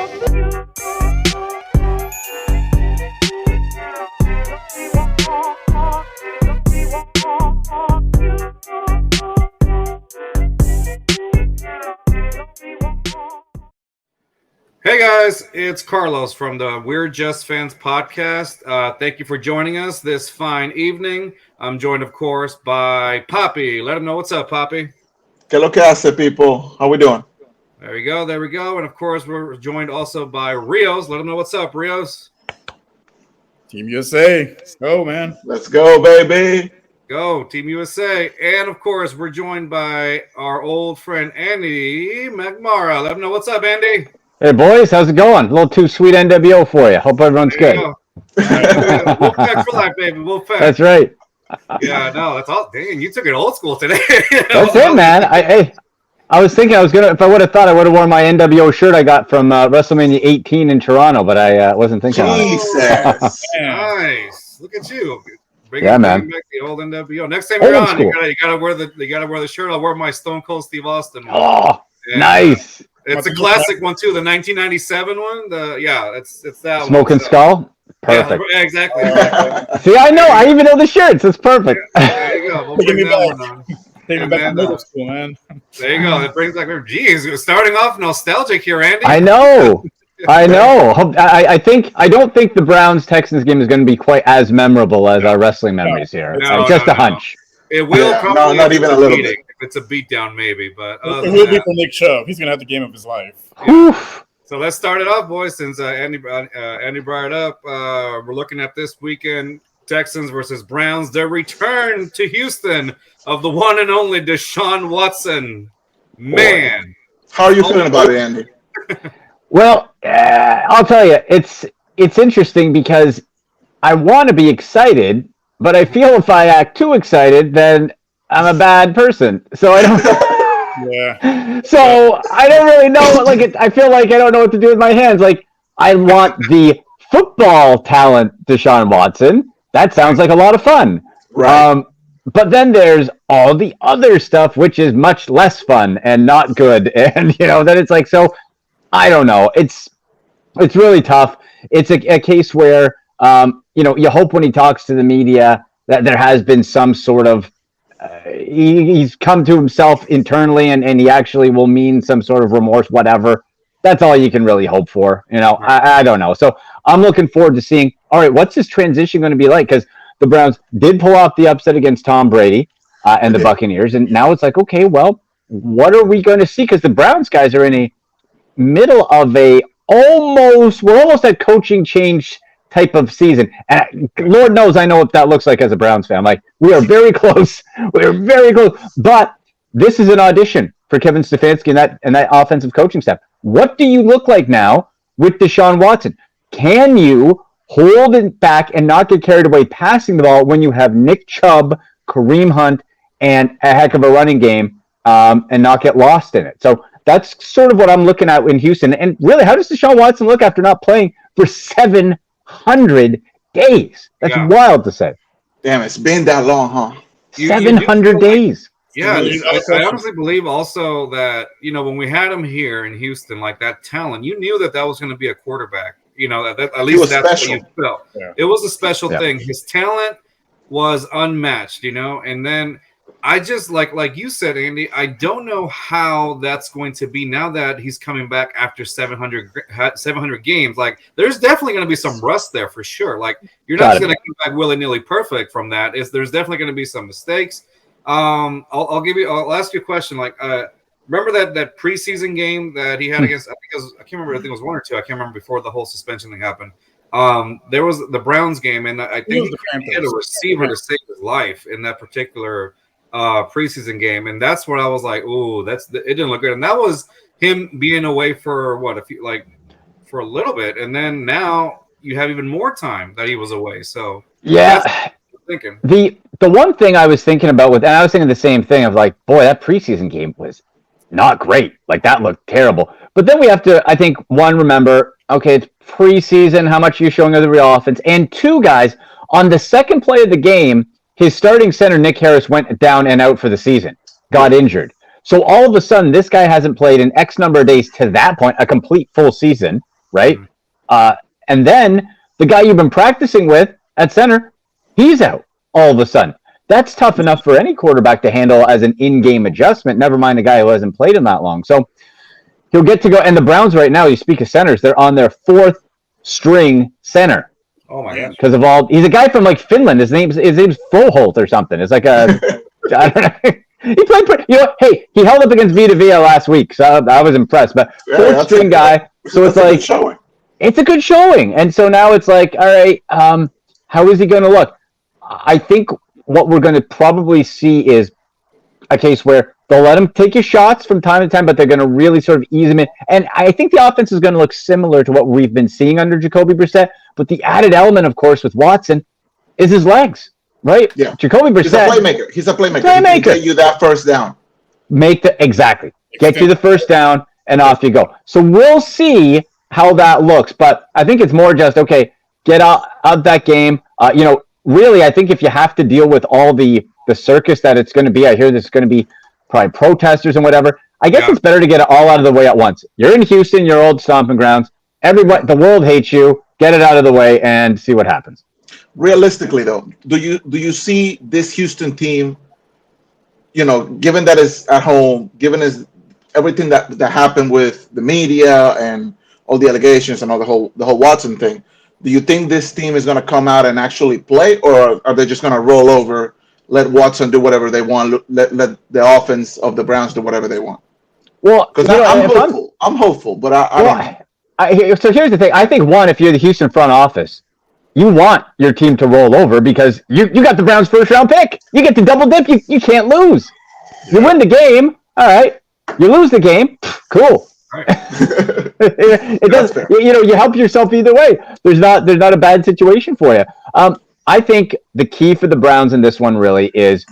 Hey guys, it's Carlos from the We're Just Fans podcast. Thank you for joining us this fine evening. I'm joined, of course, by Poppy. Let him know what's up, Poppy. ¿Qué lo que hace, people? How we doing? There we go. And of course, we're joined also by Rios. Let him know what's up, Rios. Team USA. Let's go, man. Let's go, baby. Go, Team USA. And of course, we're joined by our old friend Andy McNamara. Let him know what's up, Andy. Hey, boys. How's it going? A little too sweet NWO for you. Hope everyone's good. Wolfpack for life, baby. Wolfpack. That's right. Yeah, no, that's all. Dang, you took it old school today. That's it, man. I was thinking if I would have thought I would have worn my NWO shirt I got from WrestleMania 18 in Toronto, but I wasn't thinking on it. Jesus. Nice. Look at you. Bring man. Back the old NWO. Next time you're Old on, school. you gotta wear the shirt. I'll wear my Stone Cold Steve Austin one. Oh, And, nice. It's a classic one too, the 1997 one. It's that one. Smoking Skull? Perfect. Yeah, exactly. See, I even know the shirts. It's perfect. There you go. We'll bring that one on. Take me back to middle school, man. There you go. It brings back. Geez, starting off nostalgic here, Andy. I know. I don't think the Browns-Texans game is going to be quite as memorable as our wrestling memories here. It's just a hunch. It will probably not even a little bit. If it's a beatdown, maybe, but It will be for Nick Chubb. He's gonna have the game of his life. Yeah. So let's start it off, boys. Since Andy brought it up, we're looking at this weekend: Texans versus Browns. The return to Houston of the one and only Deshaun Watson. Man, how are you feeling about it, Andy? Well, I'll tell you, it's interesting because I want to be excited, but I feel if I act too excited, then I'm a bad person. So I don't. Yeah. So I don't really know. I feel like I don't know what to do with my hands. Like, I want the football talent, Deshaun Watson. That sounds like a lot of fun. Right. But then there's all the other stuff, which is much less fun and not good. And then it's like, so I don't know. It's really tough. It's a case where you hope when he talks to the media that there has been some sort of he's come to himself internally and he actually will mean some sort of remorse, whatever. That's all you can really hope for. I don't know. So I'm looking forward to seeing, all right, what's this transition going to be like? Because the Browns did pull off the upset against Tom Brady and the Buccaneers. And now it's like, okay, well, what are we going to see? Because the Browns guys are in a middle of we're almost at coaching change type of season. And Lord knows I know what that looks like as a Browns fan. Like, we are very close. We're very close. But this is an audition for Kevin Stefanski and that offensive coaching staff. What do you look like now with Deshaun Watson? Can you hold it back and not get carried away passing the ball when you have Nick Chubb, Kareem Hunt, and a heck of a running game and not get lost in it? So that's sort of what I'm looking at in Houston. And really, how does Deshaun Watson look after not playing for 700 days? That's wild to say. Damn, it's been that long, huh? 700 days. Yeah, I honestly believe also that, when we had him here in Houston, like that talent, you knew that was going to be a quarterback. At least that's special. what you felt. Yeah. It was a special thing. His talent was unmatched, and then I just like you said, Andy, I don't know how that's going to be now that he's coming back after 700 games. Like, there's definitely going to be some rust there for sure. Like, you're not going to come back willy-nilly perfect from that. There's definitely going to be some mistakes. I'll ask you a question. Like, remember that preseason game that he had against? I can't remember. I think it was one or two. I can't remember before the whole suspension thing happened. There was the Browns game, and I think he had a receiver to save his life in that particular preseason game, and that's what I was like, "Ooh, it didn't look good." And that was him being away for a little bit, and then now you have even more time that he was away. So yeah. Thinking. The one thing I was thinking about and I was thinking the same thing of like, boy, that preseason game was not great. Like, that looked terrible. But then we have to, I think, one, remember, okay, it's preseason, how much are you showing of the real offense? And two, guys, on the second play of the game, his starting center, Nick Harris, went down and out for the season, got injured. So all of a sudden, this guy hasn't played in X number of days to that point, a complete full season. right? And then the guy you've been practicing with at center, he's out all of a sudden. That's tough enough for any quarterback to handle as an in-game adjustment, never mind a guy who hasn't played in that long. So he'll get to go. And the Browns right now, you speak of centers, they're on their 4th string center. Oh my gosh! Because of he's a guy from like Finland. His name's Froholt or something. It's like a I don't know. He played hey, he held up against Vita Vea last week, so I was impressed. But 4th string guy, so it's like it's a good showing. And so now it's like, all right, how is he going to look? I think what we're going to probably see is a case where they'll let him take his shots from time to time, but they're going to really sort of ease him in. And I think the offense is going to look similar to what we've been seeing under Jacoby Brissett. But the added element, of course, with Watson is his legs, right? Yeah. Jacoby Brissett. He's a playmaker. He can get you that first down. Get you the first down, and off you go. So we'll see how that looks. But I think it's more just, okay, get out that game. Really, I think if you have to deal with all the circus that it's going to be, I hear there's going to be probably protesters and whatever. I guess it's better to get it all out of the way at once. You're in Houston, your old stomping grounds. The world hates you. Get it out of the way and see what happens. Realistically, though, do you see this Houston team, given that it's at home, given everything that happened with the media and all the allegations and all the whole Watson thing, do you think this team is going to come out and actually play, or are they just going to roll over, let Watson do whatever they want, let the offense of the Browns do whatever they want? Well, because I'm hopeful, but I don't know. So here's the thing. I think, one, if you're the Houston front office, you want your team to roll over because you got the Browns' first-round pick. You get to double dip. You can't lose. You win the game. All right. You lose the game. Cool. Right. It does. You help yourself either way. There's not a bad situation for you. I think the key for the Browns in this one really is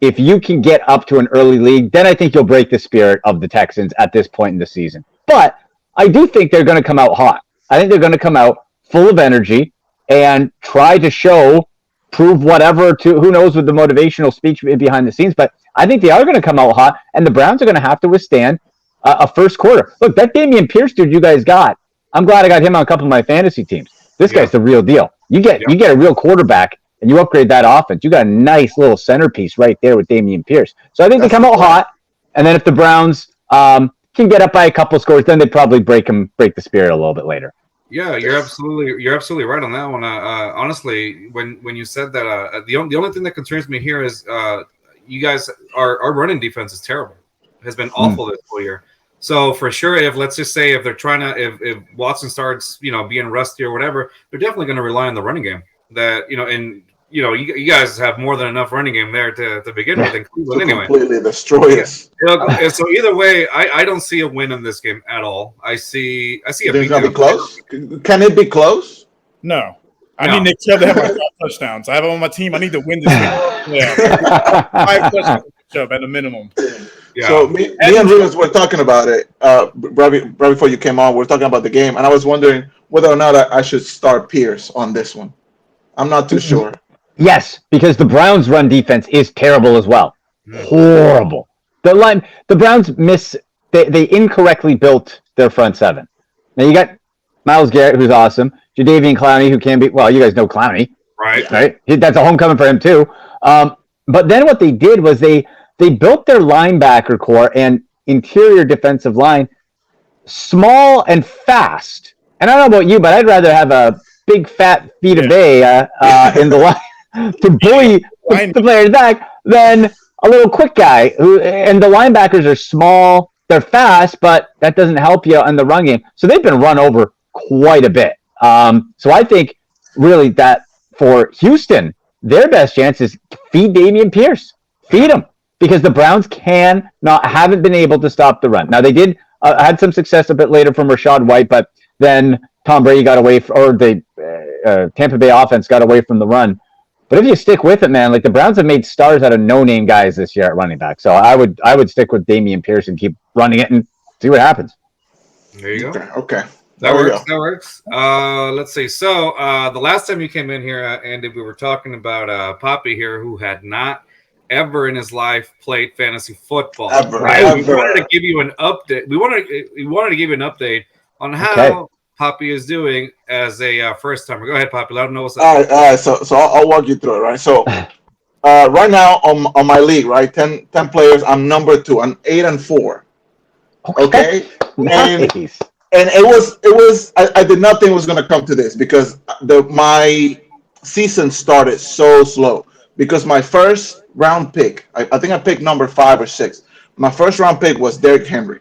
if you can get up to an early lead, then I think you'll break the spirit of the Texans at this point in the season. But I do think they're going to come out hot. I think they're going to come out full of energy and try to prove whatever to who knows with the motivational speech behind the scenes. But I think they are going to come out hot, and the Browns are going to have to withstand a first quarter. Look, that Dameon Pierce dude you guys got, I'm glad I got him on a couple of my fantasy teams. This guy's the real deal. You get a real quarterback, and you upgrade that offense. You got a nice little centerpiece right there with Dameon Pierce. So I think they come out hot, and then if the Browns can get up by a couple of scores, then they'd probably break the spirit a little bit later. Yeah, you're absolutely right on that one. Honestly, when you said that, the only thing that concerns me here is you guys, our running defense is terrible. It has been awful this whole year. So for sure, let's just say if they're trying to, if Watson starts, being rusty or whatever, they're definitely going to rely on the running game. That you guys have more than enough running game there to begin with in Cleveland anyway. Completely destroy us. So either way, I don't see a win in this game at all. I see a beat. Be close. Can it be close? No. I need Nick Chubb to have 5 touchdowns. I have him on my team. I need to win this game. Yeah. 5 touchdowns Chubb at a minimum. Yeah. So me and Rubens were talking about it right before you came on. We were talking about the game, and I was wondering whether or not I should start Pierce on this one. I'm not too sure. Yes, because the Browns' run defense is terrible as well. Horrible. The Browns they incorrectly built their front seven. Now you got Myles Garrett, who's awesome. Jadeveon Clowney, who can be, well, you guys know Clowney. Right? That's a homecoming for him too. But then what they did was they built their linebacker core and interior defensive line small and fast. And I don't know about you, but I'd rather have a big fat Vita Vea in the line to bully the players back than a little quick guy and the linebackers are small, they're fast, but that doesn't help you in the run game. So they've been run over quite a bit. So I think really that for Houston, their best chance is feed Dameon Pierce. Feed him. Because the Browns haven't been able to stop the run. Now they did had some success a bit later from Rachaad White, but then Tom Brady got away the Tampa Bay offense got away from the run. But if you stick with it, man, like the Browns have made stars out of no-name guys this year at running back. So I would stick with Dameon Pierce and keep running it and see what happens. There you go. Okay. That works. Let's see. So the last time you came in here, Andy, we were talking about Poppy here, who had not ever in his life played fantasy football. Ever. We wanted to give you an update. We wanted to give you an update on how Poppy is doing as a first timer. Go ahead, Poppy. Let them know what's up. All right. So I'll walk you through it, right? So right now on my league, right, 10 players, I'm number 2. I'm 8-4. Okay. Nice. And it was I did not think it was gonna come to this because my season started so slow because my first round pick, I think I picked number 5 or 6. My first round pick was Derrick Henry.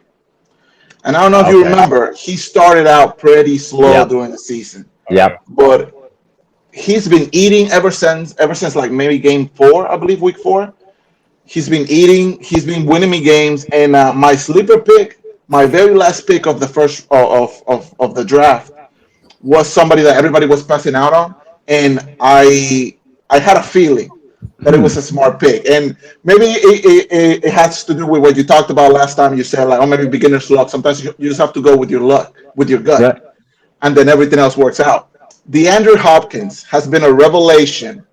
And I don't know if you remember, he started out pretty slow during the season. Yep. But he's been eating ever since like maybe game 4, I believe, week 4. He's been eating. He's been winning me games. And my sleeper pick, my very last pick of the first of the draft, was somebody that everybody was passing out on, and I had a feeling that it was a smart pick. And maybe it has to do with what you talked about last time. You said like, oh, maybe beginner's luck. Sometimes you just have to go with your luck, with your gut, and then everything else works out. DeAndre Hopkins has been a revelation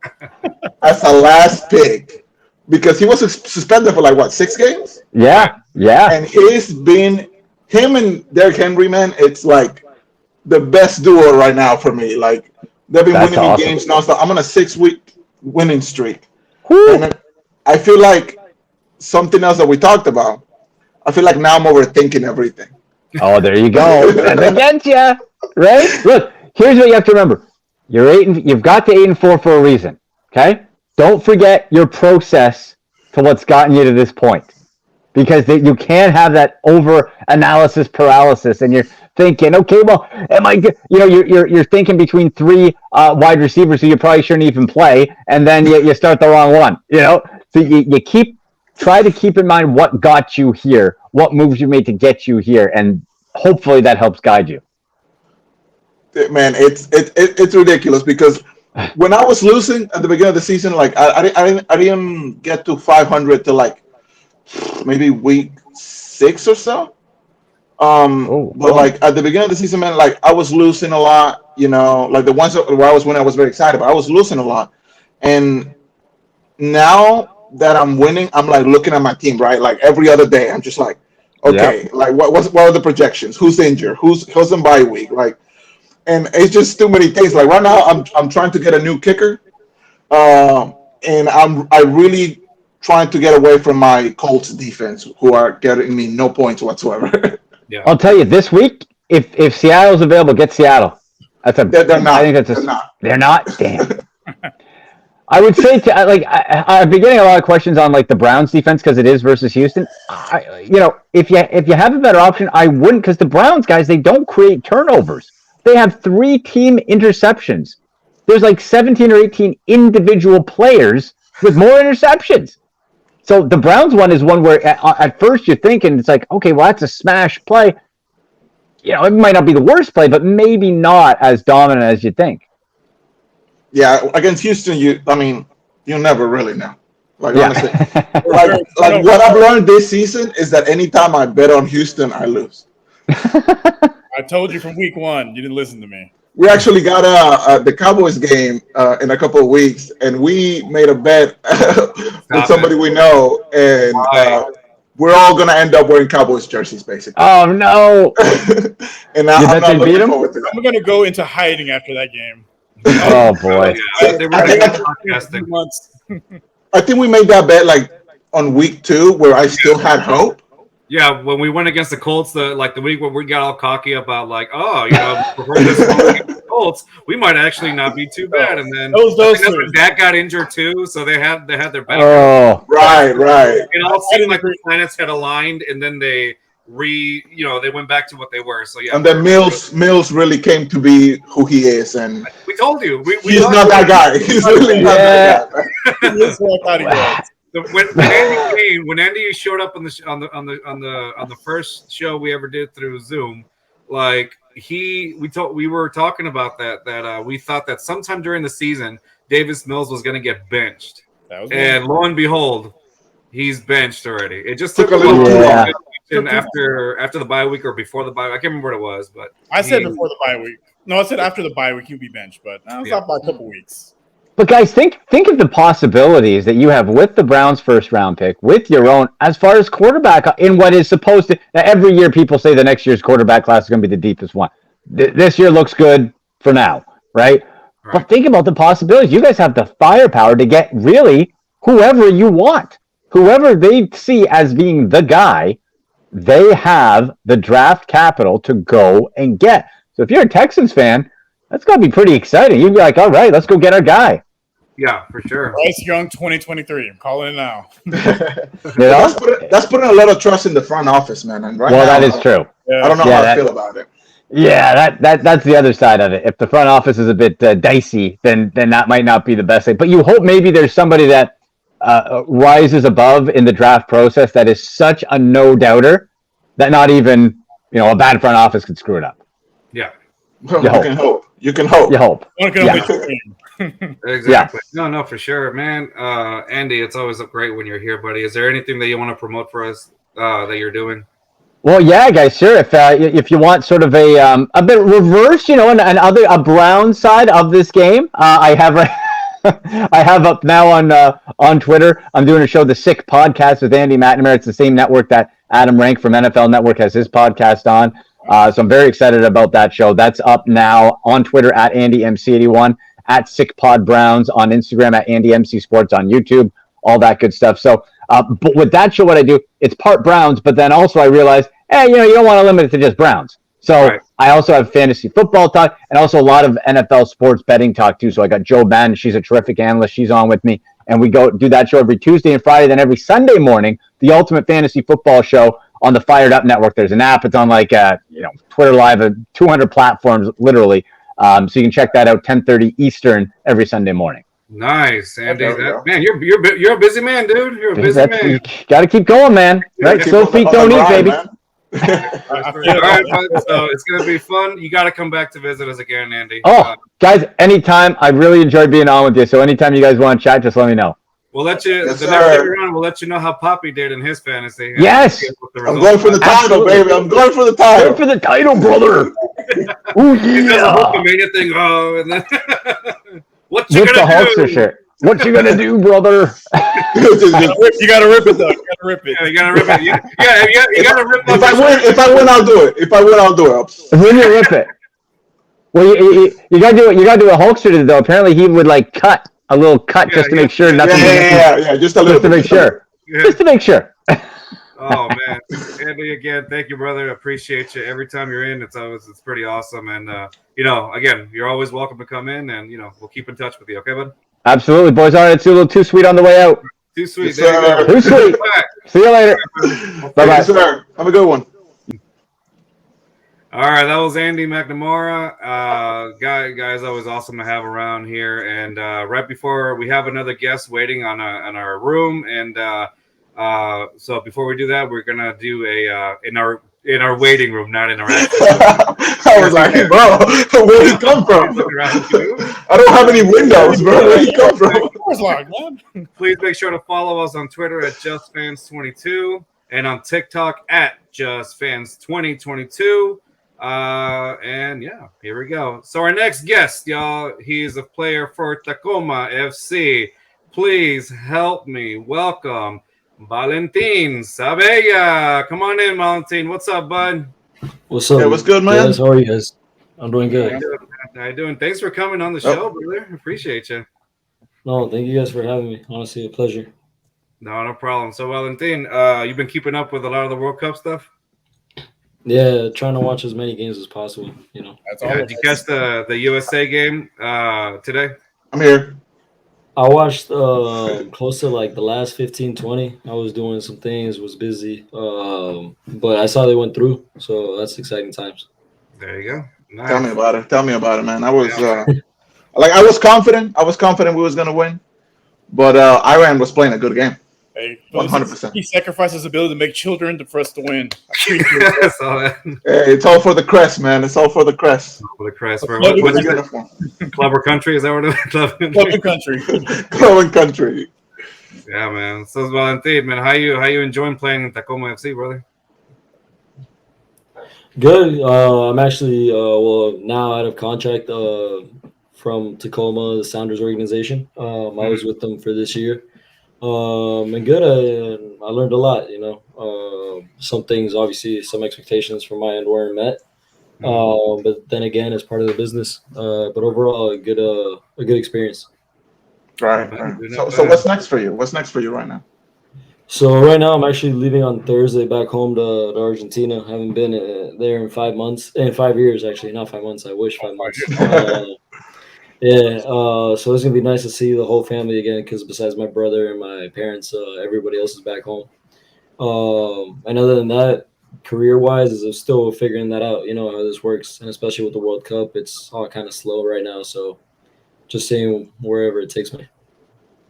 as a last pick because he was suspended for like what, 6 games? Yeah. And he's been him and Derrick Henry, man. It's like the best duo right now for me. Like they've been winning me games nonstop. I'm on a 6-week winning streak. And I feel like something else that we talked about. I feel like now I'm overthinking everything. Oh, there you go. That's against you, right? Look, here's what you have to remember: you've got to 8-4 for a reason. Okay, don't forget your process to what's gotten you to this point, because you can't have that over analysis paralysis, and you're thinking, okay, well, am I? You're thinking between 3 wide receivers who you probably shouldn't even play, and then you start the wrong one. So you try to keep in mind what got you here, what moves you made to get you here, and hopefully that helps guide you. Man, it's ridiculous because when I was losing at the beginning of the season, like I didn't get to 500 to like maybe week 6 or so. But like at the beginning of the season, man, like I was losing a lot. Like the ones where I was winning, I was very excited, but I was losing a lot. And now that I'm winning, I'm like looking at my team, right? Like every other day, I'm just like, okay, like what are the projections? Who's injured? Who's in bye week? Like, and it's just too many things. Like right now, I'm trying to get a new kicker, and I really trying to get away from my Colts defense, who are getting me no points whatsoever. Yeah, I'll tell you this week, if Seattle's available, get Seattle. They're not. I think they're not. Damn. I would say I've been getting a lot of questions on like the Browns defense because it is versus Houston. If you have a better option, I wouldn't, because the Browns guys, they don't create turnovers. They have 3 team interceptions. There's like 17 or 18 individual players with more interceptions. So the Browns one is one where at first you're thinking it's like, okay, well, that's a smash play. It might not be the worst play, but maybe not as dominant as you think. Yeah, against Houston, you'll never really know. Like honestly, like what I've learned this season is that anytime I bet on Houston, I lose. I told you from week 1. You didn't listen to me. We actually got the Cowboys game in a couple of weeks, and we made a bet with somebody we know, and we're all gonna end up wearing Cowboys jerseys, basically. Oh no! And I'm not looking forward to that. I'm gonna go into hiding after that game. Oh boy! I think we made that bet like on week 2, where I still had hope. Yeah, when we went against the Colts, the week where we got all cocky about like, before this Colts, we might actually not be too bad. And then Dak got injured too, so they had their back. Oh, right. It all seemed like the planets had aligned, and then they they went back to what they were. So yeah. And then Mills really came to be who he is, and we told you he's not that guy. He's really not that guy. He is who I thought he was. When Andy showed up on the first show we ever did through Zoom, like we were talking about that we thought that sometime during the season Davis Mills was going to get benched, and lo and behold, he's benched already. It just took a little too long. And after the bye week or before the bye, I can't remember what it was, but I said before the bye week. No, I said after the bye week he'd be benched, but that was off by a couple weeks. But guys, think of the possibilities that you have with the Browns' first round pick, with your own, as far as quarterback in what is supposed to. Now, every year, people say the next year's quarterback class is going to be the deepest one. This year looks good for now, right? But think about the possibilities. You guys have the firepower to get really whoever you want, whoever they see as being the guy. They have the draft capital to go and get. So if you're a Texans fan, that's got to be pretty exciting. You'd be like, all right, let's go get our guy. Yeah, for sure. Bryce Young 2023. I'm calling it now. That's putting a lot of trust in the front office, man. And right well, now, that is true. I don't know how I feel about it. Yeah, that's the other side of it. If the front office is a bit dicey, then that might not be the best thing. But you hope maybe there's somebody that rises above in the draft process that is such a no-doubter that not even a bad front office could screw it up. Yeah. Well, you can hope. You can hope. You hope. One can only dream. Exactly. Yeah. No, for sure, man. Andy, it's always great when you're here, buddy. Is there anything that you want to promote for us that you're doing? Well, yeah, guys, sure. If you want sort of a bit reverse, another a Brown side of this game, I have I have up now on Twitter. I'm doing a show, The Sick Podcast with Andy McNamara. It's the same network that Adam Rank from NFL Network has his podcast on. So I'm very excited about that show. That's up now on Twitter at AndyMC81, at SickPod Browns on Instagram, at AndyMC Sports on YouTube, all that good stuff. So, but with that show, what I do, it's part Browns, but then also I realized, you don't want to limit it to just Browns. So I also have fantasy football talk and also a lot of NFL sports betting talk too. So I got Jo Bann. She's a terrific analyst. She's on with me. And we go do that show every Tuesday and Friday. Then every Sunday morning, the Ultimate Fantasy Football Show on the Fired Up Network. There's an app. It's on Twitter Live, 200 platforms, literally. So you can check that out, 10:30 Eastern every Sunday morning. Nice, Andy. Man, you're a busy man, dude. You're a busy man. You got to keep going, man. Right? Slow feet don't eat, baby. All right, so it's gonna be fun. You got to come back to visit us again, Andy. Guys, anytime. I really enjoyed being on with you. So anytime you guys want to chat, just let me know. We'll let you. The next time you're on, we'll let you know how Poppy did in his fantasy. Yes, I'm going for the title, baby. I'm going for the title. Going for the title, brother. Ooh, He does a Hulkamania thing. Oh, and then what you gonna do? Hulkster shirt. What you gonna do, brother? You gotta rip it, though. You gotta rip it. Yeah, you gotta rip it. You gotta rip it. If I win, I'll do it. If I win, I'll do it. When you rip it. Well, you gotta do it. You gotta do a Hulkster though. Apparently, he would cut a little cut just to make sure nothing. Yeah, just a little. Just to make sure. Yeah. Just to make sure. Oh man, Andy, again, thank you, brother. Appreciate you every time you're in. It's pretty awesome, and again, you're always welcome to come in, and we'll keep in touch with you. Okay, bud? Absolutely, boys. All right, it's a little too sweet on the way out. Too sweet. Yes, too sweet. See you later. Bye bye. Sir. Have a good one. All right, that was Andy McNamara. Guys, always awesome to have around here. And right before we have another guest waiting on our room, and so before we do that, we're gonna do a in our waiting room, not in our. I was like, hey, bro, where did he come from? I don't have any windows, bro. Where did he come from? Please make sure to follow us on Twitter at JustFans22 and on TikTok at JustFans2022. And yeah, here we go. So our next guest, y'all, he's a player for Tacoma FC. Please help me welcome Valentin Sabella. Come on in, Valentin. What's up, bud? What's up? Hey, what's good, man? Guys, how are you guys? I'm doing good. How you doing? Thanks for coming on the show, brother. Appreciate you. No, thank you guys for having me. Honestly, a pleasure. No problem. So, Valentin, you've been keeping up with a lot of the World Cup stuff? Yeah, trying to watch as many games as possible. That's all. Did you catch the USA game today? I'm here. I watched close to the last 15, 20. I was doing some things, was busy, but I saw they went through, so that's exciting times. There you go. Nice. Tell me about it, man. I was I was confident. I was confident we was gonna win, but Iran was playing a good game. Hey, 100%. He sacrificed his ability to make children for us to win. Hey, it's all for the crest, man. It's all for the crest. For the crest. Clever Country, is that what it is? Clever Country. Clever Country. Yeah, man. So, Valentin, man, how you enjoying playing in Tacoma FC, brother? Good. I'm actually now out of contract from Tacoma, the Sounders organization. I was with them for this year. And good. I learned a lot. Some things, obviously, some expectations from my end weren't met. But then again, it's part of the business. But overall, a good experience. Right. So what's next for you? What's next for you right now? So right now, I'm actually leaving on Thursday back home to Argentina. I haven't been there in 5 months, in 5 years actually, not 5 months. I wish 5 months. Yeah. So it's gonna be nice to see the whole family again because besides my brother and my parents, everybody else is back home. And other than that, career-wise, is I'm still figuring that out. You know how this works, and especially with the World Cup, it's all kind of slow right now. So just seeing wherever it takes me.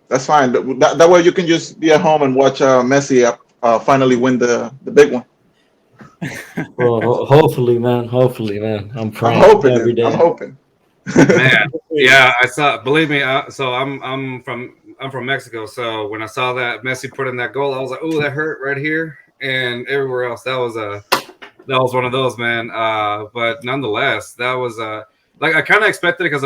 That's fine. That way you can just be at home and watch Messi finally win the big one. Well, hopefully, man. I'm praying every day. I'm hoping. Man, yeah, I saw. Believe me, so I'm from Mexico. So when I saw that Messi put in that goal, I was like, "Oh, that hurt right here," and everywhere else. That was one of those, man. But nonetheless, that was like I kind of expected it because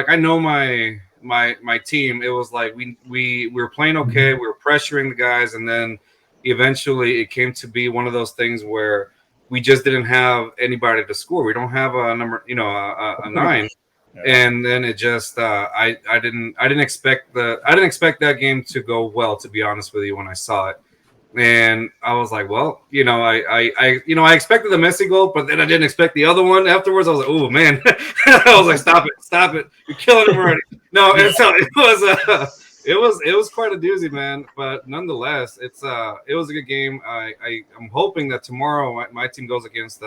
I know my team. It was like we were playing okay. We were pressuring the guys, and then eventually it came to be one of those things where we just didn't have anybody to score. We don't have a number, a 9. Yeah. And then it just I didn't expect that game to go well, to be honest with you, when I saw it. And I was like, well, I expected the Messi goal, but then I didn't expect the other one afterwards. I was like, oh man. I was like, stop it. You're killing him already. No, and so it was quite a doozy, man. But nonetheless, it was a good game. I'm hoping that tomorrow my team goes against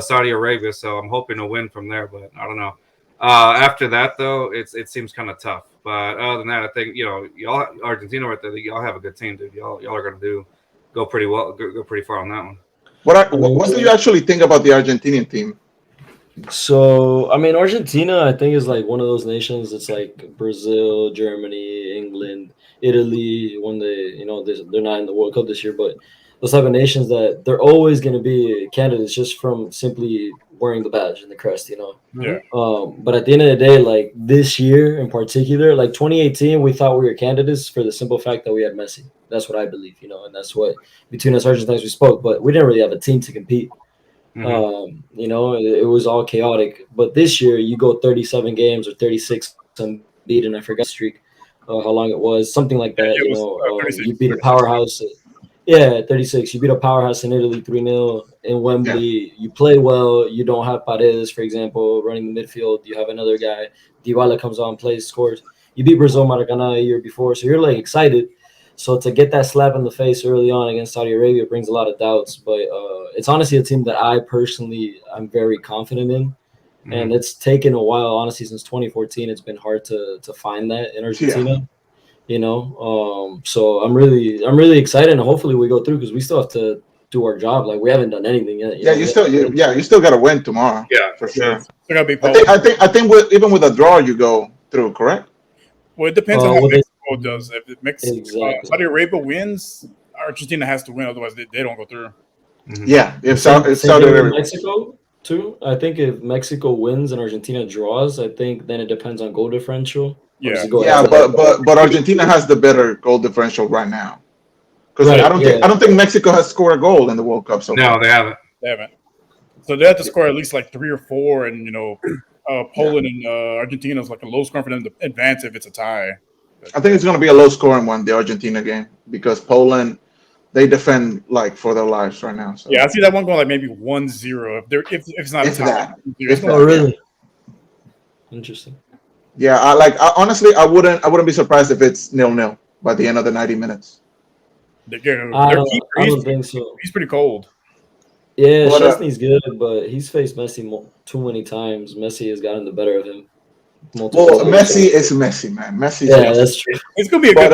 Saudi Arabia, so I'm hoping to win from there, but I don't know. After that, though, it seems kind of tough. But other than that, I think y'all Argentina right there. Y'all have a good team, dude. Y'all are gonna go pretty well, go pretty far on that one. What do you actually think about the Argentinian team? So I mean, Argentina, I think is like one of those nations. It's like Brazil, Germany, England, Italy. When they're not in the World Cup this year, but those type of nations that they're always going to be candidates just from simply wearing the badge and the crest, Yeah. But at the end of the day, like this year in particular, like 2018, we thought we were candidates for the simple fact that we had Messi. That's what I believe, and that's what between us Argentines we spoke. But we didn't really have a team to compete. It was all chaotic. But this year, you go 37 games or 36 unbeaten. I forgot the streak, how long it was, something like that. You beat a powerhouse. Yeah, 36. You beat a powerhouse in Italy 3-0 in Wembley. Yeah. You play well. You don't have Paredes, for example, running the midfield. You have another guy. Dybala comes on, plays, scores. You beat Brazil Maracanã a year before, so you're like excited. So to get that slap in the face early on against Saudi Arabia brings a lot of doubts. But it's honestly a team that I'm very confident in. Mm-hmm. And it's taken a while, honestly, since 2014. It's been hard to find that in Argentina. Yeah. So I'm really excited, and hopefully we go through because we still have to do our job. Like we haven't done anything yet. You still got to win tomorrow. Yeah, for sure. Gotta be I think even with a draw you go through, correct? Well, it depends on how Mexico does. If Saudi Arabia wins, Argentina has to win, otherwise they don't go through. Mm-hmm. Yeah, if Saudi Arabia, Mexico too. I think if Mexico wins and Argentina draws, I think then it depends on goal differential. Yeah, but Argentina has the better goal differential right now. Because I don't think Mexico has scored a goal in the World Cup so far. No, they haven't. So they have to score at least like 3 or 4, and Poland and Argentina is like a low score for them to advance if it's a tie. I think it's going to be a low scoring one, the Argentina game, because Poland, they defend like for their lives right now. So. Yeah, I see that one going like maybe 1-0 if it's not a tie. Oh, really? Interesting. Yeah, honestly, I wouldn't be surprised if it's 0-0 by the end of the 90 minutes. I don't think so. He's pretty cold. Yeah, Szczesny's good, but he's faced Messi too many times. Messi has gotten the better of him. Messi is Messi, man. That's true. It's gonna be a good.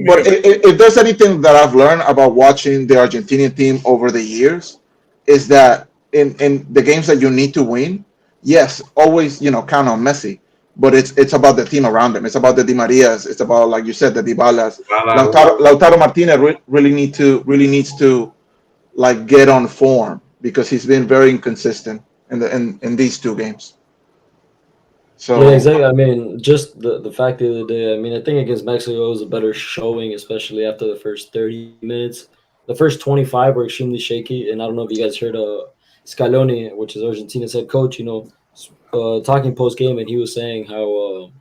But if there's anything that I've learned about watching the Argentinian team over the years, is that in the games that you need to win, yes, always count on Messi. But it's about the team around him. It's about the Di Marias. It's about, like you said, the Dybalas. Lautaro Martinez really needs to like get on form because he's been very inconsistent in these 2 games. So Yeah, exactly. I mean, just the fact the other day. I mean, I think against Mexico was a better showing, especially after the first 30 minutes. The first 25 were extremely shaky, and I don't know if you guys heard Scaloni, which is Argentina's head coach. Talking post game, and he was saying how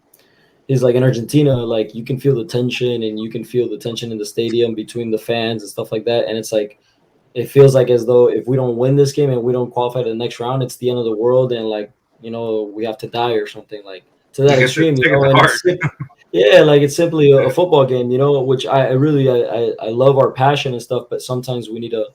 he's like in Argentina, like you can feel the tension, and you can feel the tension in the stadium between the fans and stuff like that, and it's like it feels like as though if we don't win this game and we don't qualify to the next round, it's the end of the world, and like we have to die or something like to that You get to extreme, take it to and heart. yeah, like it's simply a football game, which I really I love our passion and stuff, but sometimes we need to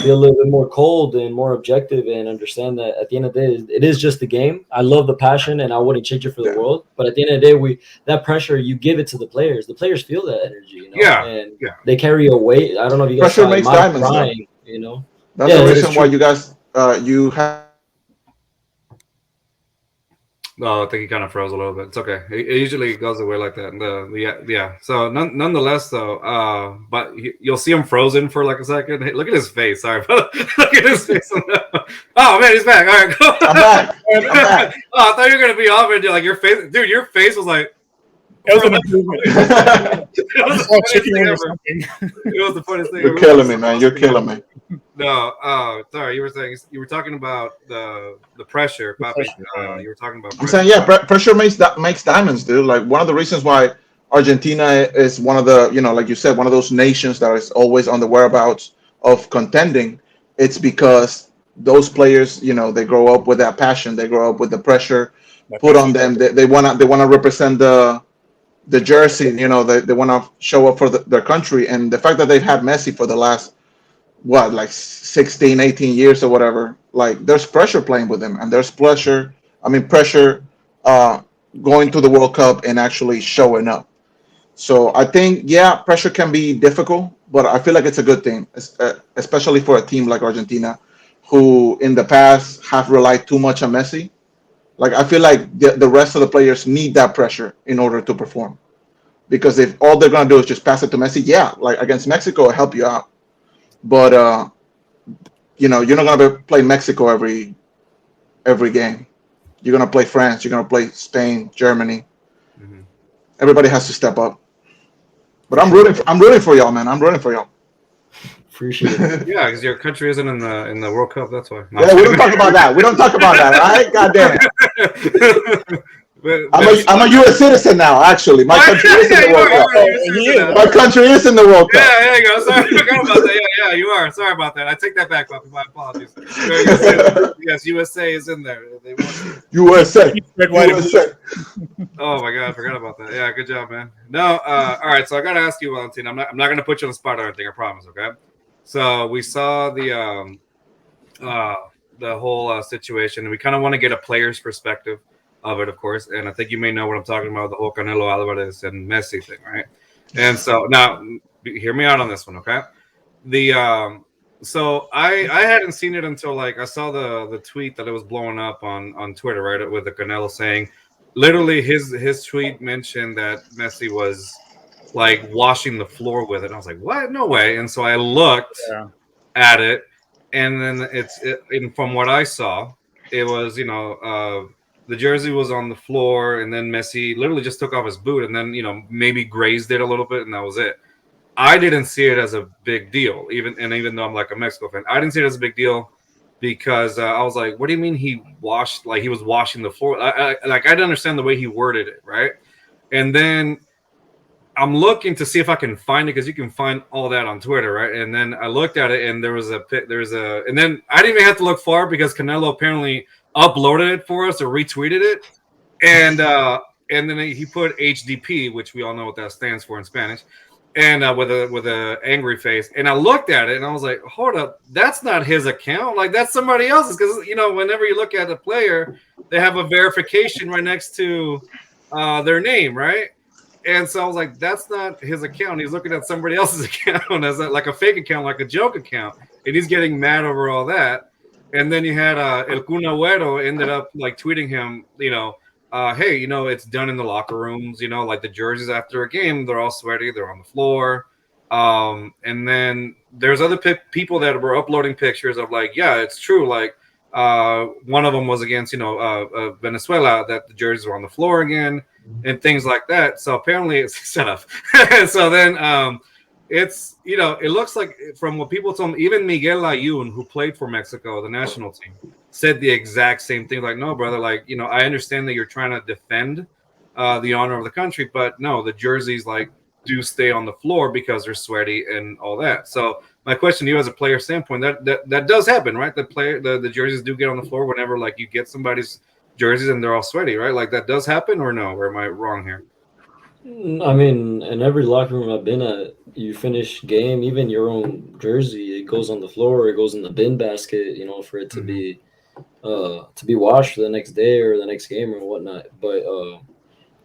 be a little bit more cold and more objective and understand that at the end of the day, it is just a game. I love the passion and I wouldn't change it for the yeah, world. But at the end of the day, that pressure, you give it to the players. The players feel that energy, Yeah, and yeah. they carry a weight. I don't know if you guys pressure saw it. makes My diamonds, though. crying. That's Yeah, the that is reason why true. you guys you have. Oh, I think he kind of froze a little bit. It's okay. It usually goes away like that. Yeah. So nonetheless, though, but you'll see him frozen for like a second. Hey, look at his face. Sorry, look at his face. Oh man, he's back. All right, go. I'm back. I'm back. Oh, I thought you were gonna be off and like your face, dude. Your face was like. It was an improvement. It was I the saw a funniest chicken thing wing or ever. something. It was the funniest thing You're ever. killing me, man. You're killing me. No, sorry. You were talking about the pressure, Papi. You were talking about I'm pressure. saying, yeah, pressure makes diamonds, dude. Like one of the reasons why Argentina is one of the, like you said, one of those nations that is always on the whereabouts of contending. It's because those players, they grow up with that passion. They grow up with the pressure put on them. They wanna represent the jersey. They want to show up for their country. And the fact that they've had Messi for the last like 16, 18 years or whatever, like there's pressure playing with him, and there's pressure uh going to the World Cup and actually showing up. So I think, yeah, pressure can be difficult, but I feel like it's a good thing, especially for a team like Argentina, who in the past have relied too much on Messi. Like I feel like the rest of the players need that pressure in order to perform, because if all they're gonna do is just pass it to Messi, yeah, like against Mexico, it'll help you out. But you're not gonna play Mexico every game. You're gonna play France. You're gonna play Spain, Germany. Mhm. Everybody has to step up. But For I'm sure. rooting for y'all, man. I'm rooting for y'all. Appreciate it. Yeah, because your country isn't in the World Cup. That's why. No, Yeah, we don't talk about that. We don't talk about that. All right, goddamn. I'm a U.S. citizen now. Actually, my country is in the World Cup. My country is in the World Cup. Yeah, there you go. Sorry, I forgot about that. Yeah, you are. Sorry about that. I take that back, Puppy. My apologies. Yes, USA is in there. They want USA. Red, white, and USA. Oh my god, I forgot about that. Yeah, good job, man. No, all right. So I gotta ask you, Valentin. I'm not gonna put you on the spot or anything. I promise. Okay. So we saw the whole situation, and we kind of want to get a player's perspective of it, of course. And I think you may know what I'm talking about, the whole Canelo Alvarez and Messi thing, right? And so now, hear me out on this one, okay? So I hadn't seen it until like I saw the tweet that it was blowing up on Twitter, right? With the Canelo saying, literally his tweet mentioned that Messi was like washing the floor with it. And I was like, what? No way. And so I looked at it, and then and from what I saw, it was the jersey was on the floor, and then Messi literally just took off his boot, and then maybe grazed it a little bit, and that was it. I didn't see it as a big deal, even though I'm like a Mexico fan, I didn't see it as a big deal because I was like, what do you mean he was washing the floor? I didn't understand the way he worded it, right? And then I'm looking to see if I can find it, because you can find all that on Twitter, right? And then I looked at it, and and then I didn't even have to look far because Canelo apparently uploaded it for us or retweeted it, and then he put HDP, which we all know what that stands for in Spanish, and with a angry face. And I looked at it, and I was like, hold up, that's not his account. Like that's somebody else's, because whenever you look at a player, they have a verification right next to their name, right? And so I was like, that's not his account. He's looking at somebody else's account as like a fake account, like a joke account. And he's getting mad over all that. And then you had El Kun Agüero ended up like tweeting him, hey, it's done in the locker rooms, like the jerseys after a game, they're all sweaty, they're on the floor. And then there's other people that were uploading pictures of like, yeah, it's true. Like One of them was against, Venezuela, that the jerseys were on the floor again and things like that. So apparently it's set up. So then it's, it looks like from what people told me, even Miguel Layun, who played for Mexico, the national team, said the exact same thing. Like, no, brother, like, I understand that you're trying to defend the honor of the country, but no, the jerseys like do stay on the floor because they're sweaty and all that. So my question to you as a player standpoint, that does happen, right? The jerseys do get on the floor whenever like you get somebody's jerseys and they're all sweaty, right? Like that does happen, or no? Or am I wrong here? I mean, in every locker room I've been at, you finish game, even your own jersey, it goes on the floor, it goes in the bin basket, for it to be washed for the next day or the next game or whatnot.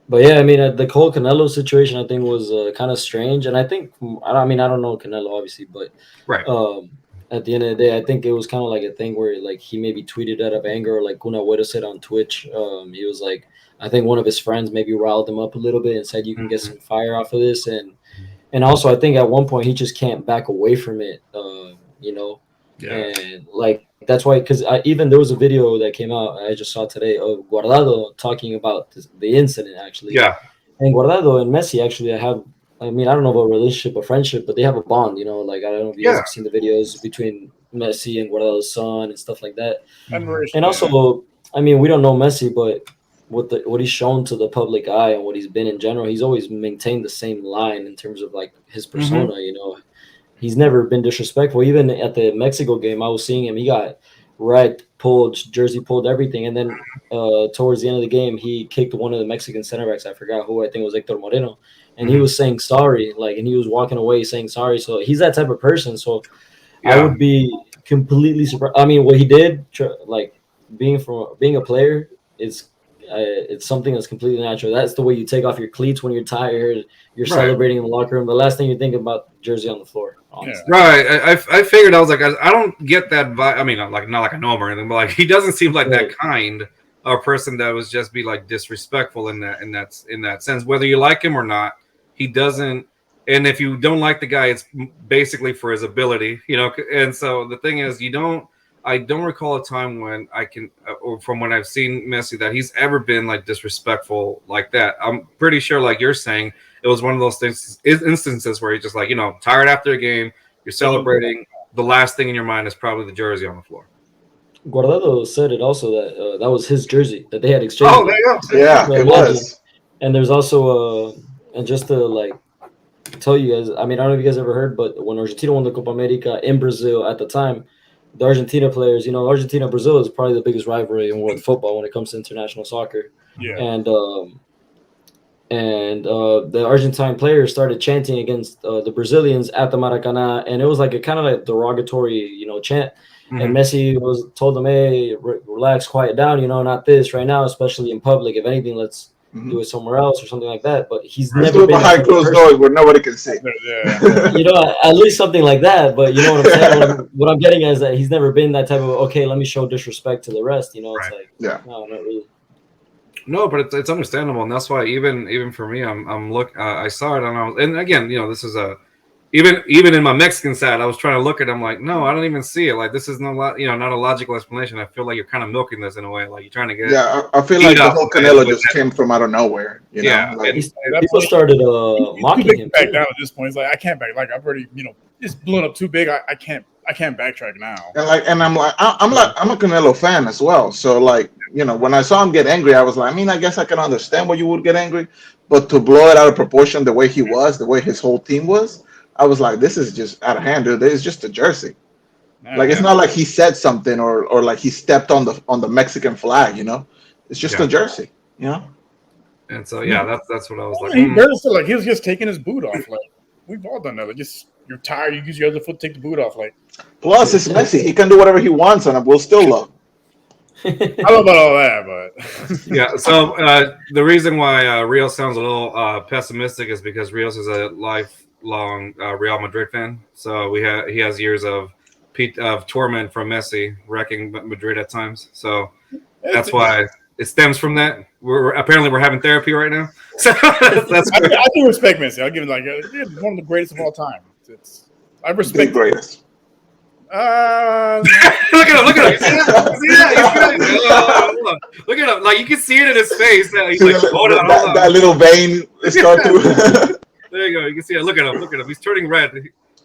But yeah, I mean, the Cole Canelo situation, I think, was kind of strange, and I think, I don't know Canelo obviously, but Right. At the end of the day, I think it was kind of like a thing where like he maybe tweeted out of anger, or like Kun Agüero said on Twitch. He was like, I think one of his friends maybe riled him up a little bit and said, "You can get some fire off of this," and also I think at one point he just can't back away from it, Yeah. and like that's why, because even there was a video that came out I just saw today of Guardado talking about the incident actually. Yeah. And Guardado and Messi actually I don't know about relationship or friendship, but they have a bond, like I don't know if you guys have seen the videos between Messi and Guardado's son and stuff like that. And also, I mean, we don't know Messi, but what he's shown to the public eye and what he's been in general, he's always maintained the same line in terms of like his persona. He's never been disrespectful. Even at the Mexico game, I was seeing him. He got wrecked, pulled, jersey pulled, everything. And then towards the end of the game, he kicked one of the Mexican center backs. I forgot who. I think it was Hector Moreno. And he was saying sorry, and he was walking away saying sorry. So he's that type of person. So I would be completely surprised. I mean, what he did, like being a player, it's something that's completely natural. That's the way you take off your cleats when you're tired. You're celebrating in the locker room. The last thing you think about, jersey on the floor. Honestly. Right. I figured, I was like, I don't get that vibe. I mean, not like I know him or anything, but like he doesn't seem like that kind of person that would just be like disrespectful in that sense. Whether you like him or not, he doesn't. And if you don't like the guy, it's basically for his ability, And so the thing is, I don't recall a time when or from when I've seen Messi, that he's ever been like disrespectful like that. I'm pretty sure, like you're saying, it was one of those instances where you're just like, tired after a game, you're celebrating. The last thing in your mind is probably the jersey on the floor. Guardado said it also that that was his jersey that they had exchanged. Oh, there you go. Yeah, it was. And there's also and just to like tell you guys, I mean, I don't know if you guys ever heard, but when Argentina won the Copa America in Brazil at the time, the Argentina players, Argentina Brazil is probably the biggest rivalry in world football when it comes to international soccer. Yeah. And the Argentine players started chanting against the Brazilians at the Maracanã, and it was like a kind of like derogatory, chant. And Messi told them, "Hey, relax, quiet down, not this right now, especially in public. If anything, let's do it somewhere else or something like that." But he's never been behind closed doors where nobody can see. At least something like that. But you know what I'm saying? What I'm getting at is that he's never been that type of, okay, let me show disrespect to the rest. It's like, no, not really. No, but it's understandable, and that's why even for me, I saw it, and again, this is even in my Mexican side, I was trying to look at it. I'm like, no, I don't even see it. Like, this is not a logical explanation. I feel like you're kind of milking this in a way, like you're trying to get. Yeah, I feel like the whole Canelo just came from out of nowhere. People started mocking him back down at this point. It's like I can't back. Like I've already, it's blown up too big. I can't backtrack now. And I'm a Canelo fan as well. So like, when I saw him get angry, I was like, I mean, I guess I can understand why you would get angry, but to blow it out of proportion the way he was, the way his whole team was, I was like, this is just out of hand, dude. It's just a jersey. Like, it's not like he said something or like he stepped on the Mexican flag, It's just a jersey, And so that's what I was like. He barely still, like he was just taking his boot off. Like we've all done that. Like just you're tired, you use your other foot, take the boot off. Like plus it's Messi. He can do whatever he wants and we'll still love. I don't know about all that, but yeah. So the reason why Rio sounds a little pessimistic is because Rios is a lifelong Real Madrid fan. So he has years of torment from Messi, wrecking Madrid at times. So that's why it stems from that. We're having therapy right now. So that's I do respect Messi. I'll give him one of the greatest of all time. I respect the greatest. Look at him! Look at him! You see that? You see that? Hold on. Look at him! Like you can see it in his face. He's like, hold on. That little vein start to. There you go. You can see it. Look at him! Look at him! He's turning red.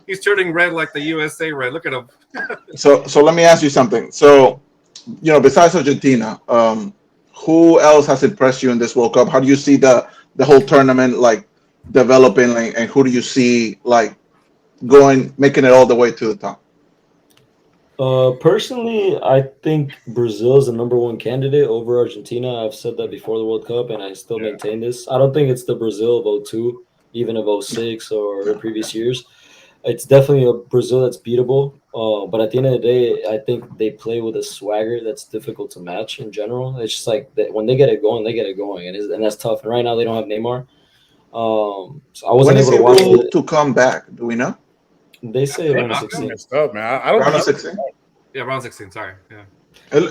He's turning red like the USA red. Look at him. So let me ask you something. So, besides Argentina, who else has impressed you in this World Cup? How do you see the whole tournament like developing, and who do you see like making it all the way to the top? Personally, I think Brazil is the number one candidate over Argentina. I've said that before the World Cup, and I still maintain this. I don't think it's the Brazil of 02, even of 06 or the previous years. It's definitely a Brazil that's beatable. But at the end of the day, I think they play with a swagger that's difficult to match in general. It's just like when they get it going, and that's tough. And right now they don't have Neymar. So I wasn't able to watch it. To come back, do we know? They say around 16. Up, man. I don't round 16. Yeah, round 16. Sorry. Yeah.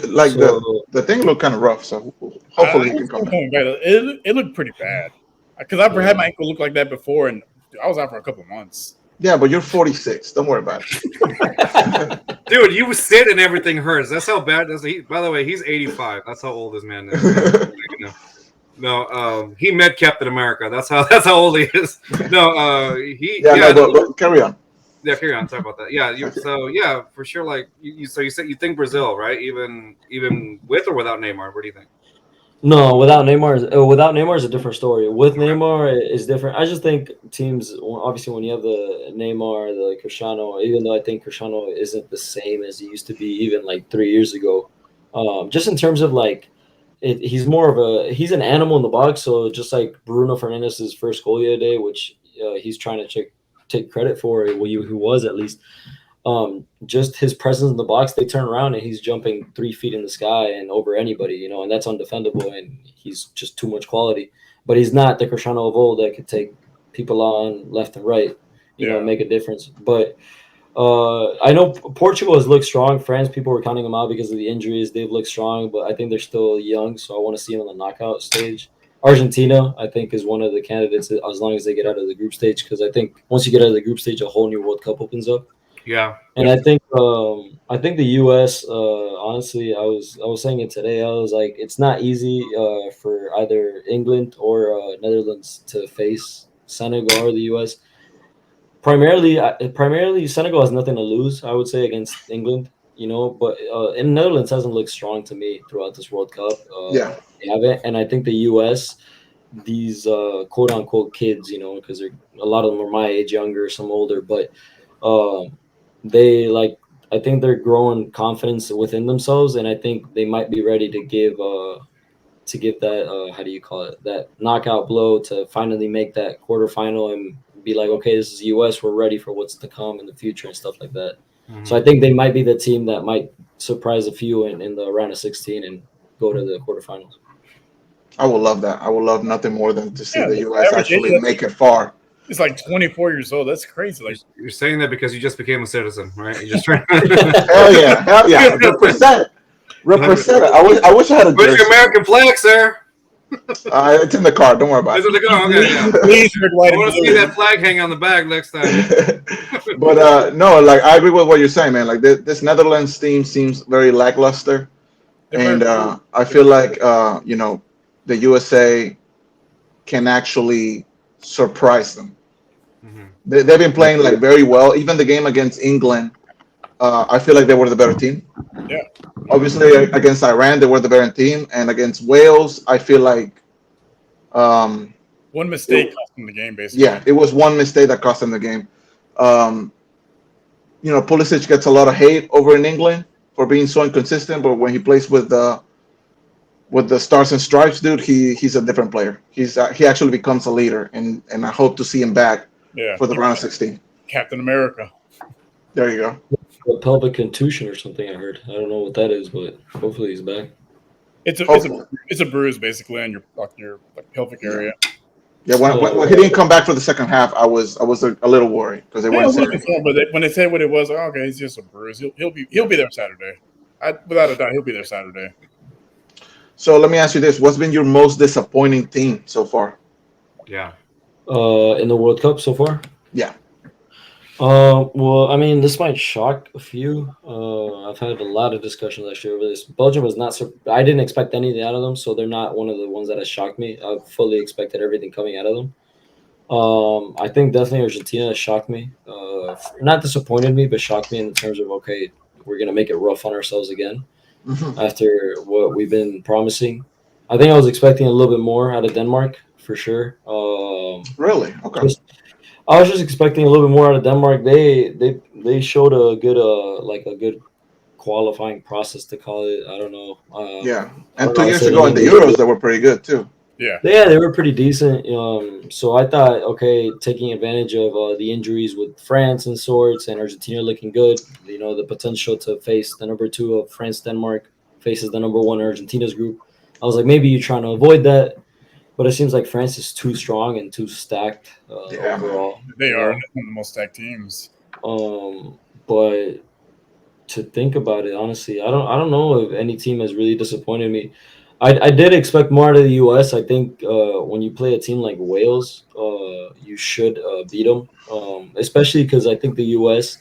Like the thing looked kind of rough, so hopefully he can come back. It looked pretty bad because I've had my ankle look like that before, and I was out for a couple months. Yeah, but you're 46. Don't worry about it. Dude, you sit and everything hurts. That's how bad. By the way, he's 85. That's how old this man is. No, he met Captain America. That's how old he is. No, but carry on. Yeah, carry on. Sorry about that. Yeah, for sure. Like you said you think Brazil, right? Even with or without Neymar, what do you think? No, without Neymar is a different story. With Neymar is different. I just think teams, obviously, when you have the Neymar, the Cristiano, even though I think Cristiano isn't the same as he used to be even like 3 years ago, just in terms of like, he's he's an animal in the box. So just like Bruno Fernandes's first goal the other day, which he's trying to take credit for, who was at least. Just his presence in the box, they turn around and he's jumping 3 feet in the sky and over anybody, and that's undefendable, and he's just too much quality. But he's not the Cristiano of old that could take people on left and right, and make a difference. But I know Portugal has looked strong. France, people were counting them out because of the injuries. They've looked strong, but I think they're still young, so I want to see them on the knockout stage. Argentina, I think, is one of the candidates as long as they get out of the group stage, because I think once you get out of the group stage, a whole new World Cup opens up. Yeah, and I think the U.S. Honestly, I was saying it today. I was like, it's not easy for either England or Netherlands to face Senegal or the U.S. Primarily, Senegal has nothing to lose, I would say, against England. But and Netherlands hasn't looked strong to me throughout this World Cup. They haven't, and I think the U.S. These quote unquote kids, because a lot of them are my age, younger, some older, but. I think they're growing confidence within themselves, and I think they might be ready to give that how do you call it, that knockout blow to finally make that quarterfinal and be like, okay, this is US, we're ready for what's to come in the future and stuff like that. Mm-hmm. So I think they might be the team that might surprise a few in the round of 16 and go to the quarterfinals. I would love that. I would love nothing more than to see the US actually make it far. He's like 24 years old. That's crazy. Like, you're saying that because you just became a citizen, right? You're just trying. Hell yeah. Represent. I wish I had a. Where's your American flag, sir? It's in the car. Don't worry about it. Okay, yeah. Please, I want to see that flag hang on the bag next time. But no, like I agree with what you're saying, man. Like this Netherlands team seems very lackluster, and I feel like the USA can actually surprise them. Mm-hmm. They've been playing like very well. Even the game against England, I feel like they were the better team. Yeah. Obviously, against Iran, they were the better team, and against Wales, I feel like one mistake cost them the game. Basically, yeah, it was one mistake that cost them the game. Pulisic gets a lot of hate over in England for being so inconsistent, but when he plays with the Stars and Stripes, dude, he's a different player. He actually becomes a leader, and I hope to see him back for the round of 16. Captain America. There you go. A pelvic contusion or something, I heard. I don't know what that is, but hopefully he's back. It's a bruise basically on your pelvic area. Yeah, when he didn't come back for the second half, I was a little worried because they weren't saying. But when they said what it was, okay, it's just a bruise. He'll be there Saturday. Without a doubt, he'll be there Saturday. So let me ask you this: what's been your most disappointing team so far? Yeah. In the World Cup so far? Yeah. Well, I mean, this might shock a few. I've had a lot of discussions actually over this. Belgium was not. I didn't expect anything out of them, so they're not one of the ones that has shocked me. I fully expected everything coming out of them. I think definitely Argentina shocked me. Not disappointed me, but shocked me in terms of okay, we're gonna make it rough on ourselves again Mhm. after what we've been promising. I think I was expecting a little bit more out of Denmark for sure. Really? Okay. Just I was just expecting a little bit more out of Denmark. They showed a good like a good qualifying process to call it. I don't know. Yeah. I And don't know two how to years say it in ago in the English. Euros, they were pretty good too. Yeah. Yeah, they were pretty decent. So I thought, okay, taking advantage of the injuries with France and sorts and Argentina looking good, the potential to face the number two of France, Denmark faces the number one Argentina's group. I was like, maybe you're trying to avoid that, but it seems like France is too strong and too stacked Yeah, man. overall. They are one of the most stacked teams. But to think about it, honestly, I don't know if any team has really disappointed me. I did expect more out of the U.S. I think when you play a team like Wales, you should beat them, especially because I think the U.S.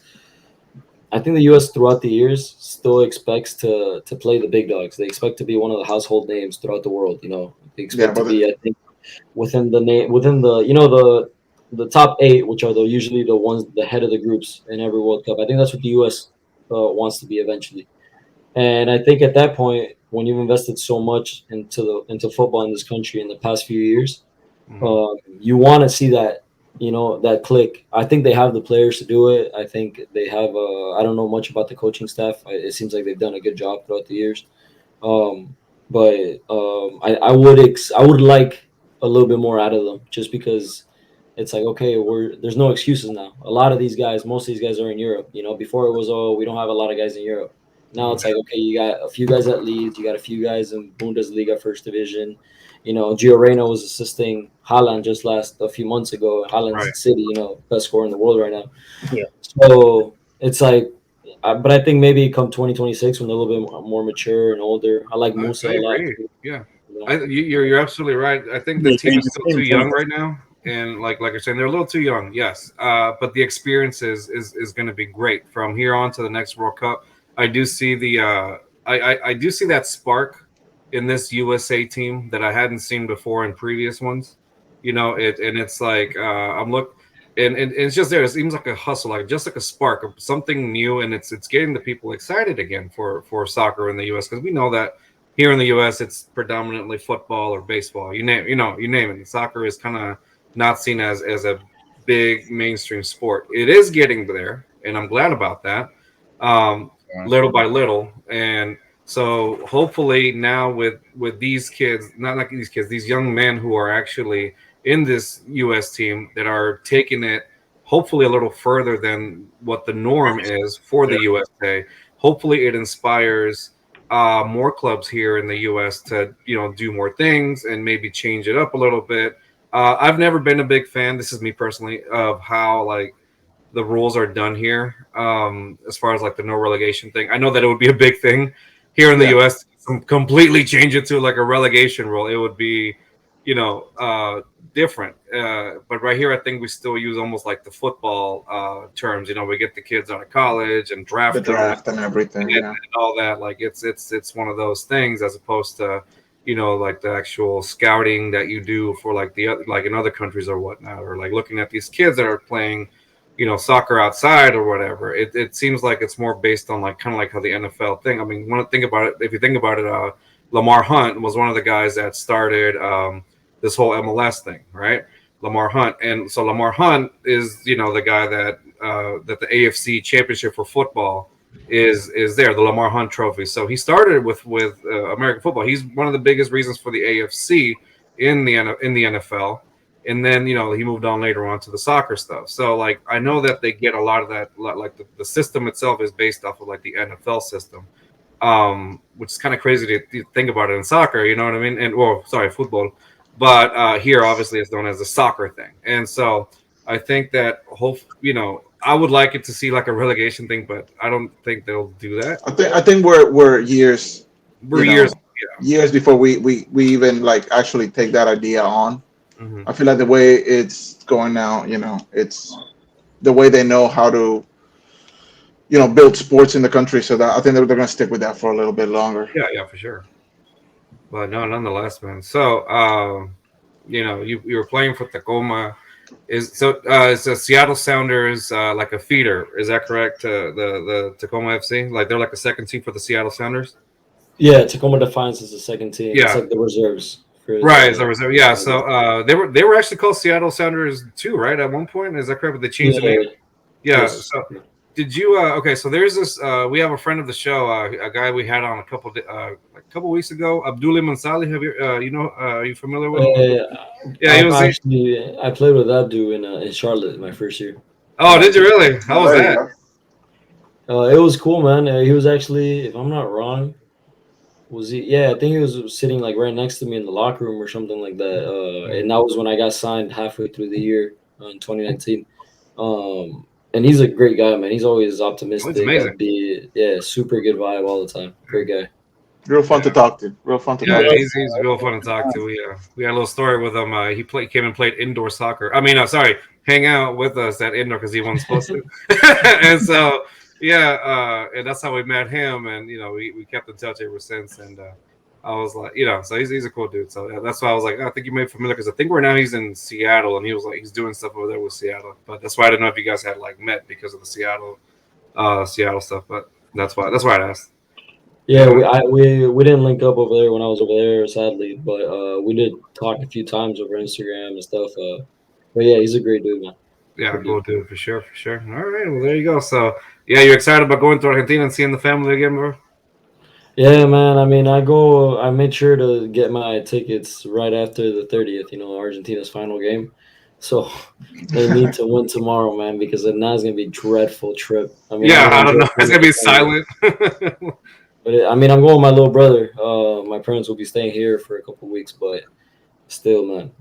throughout the years still expects to play the big dogs. They expect to be one of the household names throughout the world. They Yeah, expect to but be, I think, within the the top eight, which are usually the ones the head of the groups in every World Cup. I think that's what the U.S. Wants to be eventually. And I think at that point, when you've invested so much into football in this country in the past few years, Mhm. you want to see that click. I think they have the players to do it. I think they have. I don't know much about the coaching staff. It seems like they've done a good job throughout the years. Um, but I would like a little bit more out of them just because it's like okay, there's no excuses now. A lot of these guys, most of these guys are in Europe. Before it was we don't have a lot of guys in Europe. Now Mhm. it's like okay, you got a few guys at Leeds, you got a few guys in Bundesliga first division. Gio Reyna was assisting Haaland just last a few months ago. Haaland's Right. at City, best scorer in the world right now. Yeah. So it's like, but I think maybe come 2026 when they're a little bit more mature and older. I like Musa I a lot agree. too. Yeah, You know? you're absolutely right. I think the Yeah, team is still too maybe young right now, and like you're saying, they're a little too young. Yes, but the experience is going to be great from here on to the next World Cup. I do see I do see that spark in this USA team that I hadn't seen before in previous ones. And it's like I'm look. And it's just there. It seems like a hustle, like just like a spark of something new, and it's getting the people excited again for soccer in the U.S. because we know that here in the U.S., it's predominantly football or baseball. You name it. Soccer is kind of not seen as a big mainstream sport. It is getting there, and I'm glad about that. Um, little by little, and so hopefully now with these kids, not like these kids, these young men who are actually in this U.S. team that are taking it hopefully a little further than what the norm is for the Yeah. USA. Hopefully, it inspires more clubs here in the U.S. to do more things and maybe change it up a little bit. I've never been a big fan. This is me personally of how like the rules are done here. As far as like the no relegation thing, I know that it would be a big thing here in the yeah. U.S. Completely change it to like a relegation rule. It would be, different. But right here, I think we still use almost like the football terms. We get the kids out of college and The draft them draft and everything. and Yeah. all that. Like it's one of those things as opposed to like the actual scouting that you do for like like in other countries or whatnot, or like looking at these kids that are playing soccer outside or whatever. It seems like it's more based on like kind of like how the NFL thing. I mean, want to think about it, if you think about it, Lamar Hunt was one of the guys that started this whole MLS thing, right? Lamar Hunt. And so Lamar Hunt is the guy that the AFC championship for football is there, the Lamar Hunt Trophy. So he started with American football. He's one of the biggest reasons for the AFC in the NFL. And then he moved on later on to the soccer stuff. So like I know that they get a lot of that, like the system itself is based off of like the NFL system, which is kind of crazy to think about it in soccer. You know what I mean? And well, sorry, football, but here obviously it's known as the soccer thing. And so I think that I would like it to see like a relegation thing, but I don't think they'll do that. I think we're years, We're years. years before we even like actually take that idea on. Yeah. I feel like the way it's going now, it's the way they know how to, build sports in the country. So that I think they're going to stick with that for a little bit longer. Yeah, for sure. But no, nonetheless, man. So, you were playing for Tacoma. Is the Seattle Sounders like a feeder? Is that correct? The Tacoma FC, like they're like a second team for the Seattle Sounders. Yeah, Tacoma Defiance is the second team. Yeah, it's like the reserves. Right, as a reserve. Yeah, so they were actually called Seattle Sounders too, right? At one point, is that correct? But they changed the name. Yeah. Yes. So did you? Okay, so there's this. We have a friend of the show, a guy we had on a couple weeks ago, Abdullah Mansali. Have you? Are you familiar with him? Yeah, he was actually. I played with that dude in Charlotte my first year. Oh, did you really? How was that? It was cool, man. He was actually, if I'm not wrong, was he? Yeah, I think he was sitting like right next to me in the locker room or something like that. And that was when I got signed halfway through the year in 2019. And he's a great guy, man. He's always optimistic. He's amazing. Super good vibe all the time. Great guy. Real fun to talk to. Real fun to talk to. He's real fun to talk to. We had a little story with him. He came and played indoor soccer. I mean, hang out with us at indoor because he wasn't supposed to. And so, and that's how we met him. And we kept in touch ever since. And I was like, so he's a cool dude. So that's why I was like, I think you may be familiar because I think he's in Seattle, and he was like he's doing stuff over there with Seattle. But that's why I didn't know if you guys had like met because of the Seattle stuff. But that's why I asked. Yeah, we didn't link up over there when I was over there, sadly, but we did talk a few times over Instagram and stuff. But yeah, he's a great dude, man. Yeah, cool dude, for sure. All right, well there you go. So yeah, you're excited about going to Argentina and seeing the family again, bro? Yeah, man. I mean, I made sure to get my tickets right after the 30th. Argentina's final game. So they need to win tomorrow, man, because then that's gonna be a dreadful trip. I mean, I don't know. It's gonna be silent. But I'm going with my little brother. My parents will be staying here for a couple of weeks, but still, man,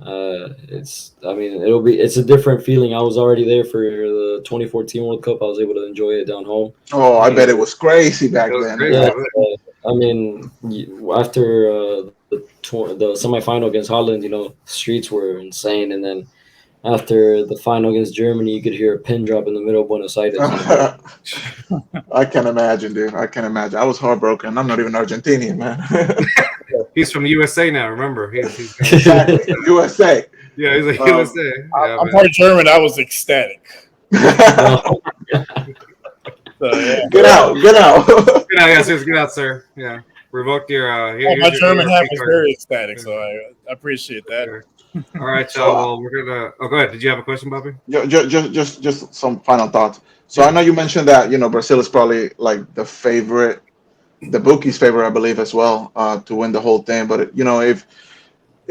it's a different feeling. I was already there for the 2014 World Cup. I was able to enjoy it down home. Oh, I bet it was crazy back then. Yeah, I mean, after the semifinal against Holland, the streets were insane, and then after the final against Germany, you could hear a pin drop in the middle of Buenos Aires. I can imagine, dude. I can imagine. I was heartbroken. I'm not even Argentinian, man. He's from USA now. Remember, he's exactly USA. Yeah, he's like USA. I'm part German. I was ecstatic. So, yeah. Get out. Get out, sir. Yeah, revoked your. My German half is very ecstatic, so I appreciate that. All right, y'all. Well, we're gonna. Oh, go ahead. Did you have a question, Bobby? Just some final thoughts. So I know you mentioned that Brazil is probably like the bookies' favorite, I believe, as well, to win the whole thing. But if